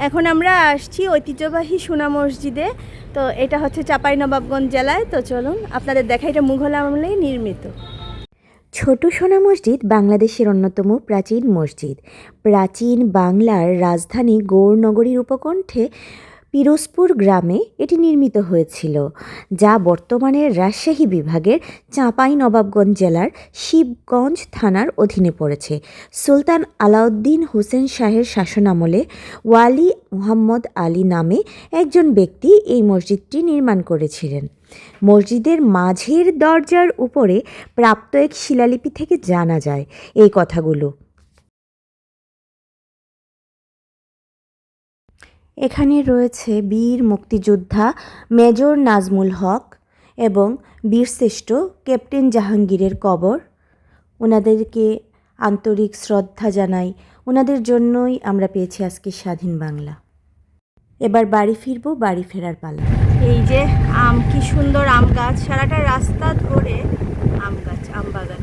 এখন আমরা আসছি ঐতিহ্যবাহী সুনা মসজিদে। তো এটা হচ্ছে চাঁপাইনবাবগঞ্জ জেলায়। তো চলুন আপনাদের দেখা, এটা মুঘল আমলে নির্মিত। ছোট সোনা মসজিদ বাংলাদেশের অন্যতম প্রাচীন মসজিদ। প্রাচীন বাংলার রাজধানী গৌরনগরীর উপকণ্ঠে পিরোজপুর গ্রামে এটি নির্মিত হয়েছিল, যা বর্তমানে রাজশাহী বিভাগের চাঁপাইনবাবগঞ্জ জেলার শিবগঞ্জ থানার অধীনে পড়েছে। সুলতান আলাউদ্দিন হোসেন শাহের শাসনামলে ওয়ালি মুহাম্মদ আলী নামে একজন ব্যক্তি এই মসজিদটি নির্মাণ করেছিলেন। মসজিদের মাঝের দরজার উপরে প্রাপ্ত এক শিলালিপি থেকে জানা যায় এই কথাগুলো। এখানে রয়েছে বীর মুক্তিযোদ্ধা মেজর নাজমুল হক এবং বীরশ্রেষ্ঠ ক্যাপ্টেন জাহাঙ্গীরের কবর। ওনাদেরকে আন্তরিক শ্রদ্ধা জানাই, ওনাদের জন্যই আমরা পেয়েছি আজকে স্বাধীন বাংলা। এবার বাড়ি ফিরবো, বাড়ি ফেরার পালা। এই যে আম, কি সুন্দর আম গাছ, সারাটা রাস্তা ধরে আম গাছ, আম বাগান।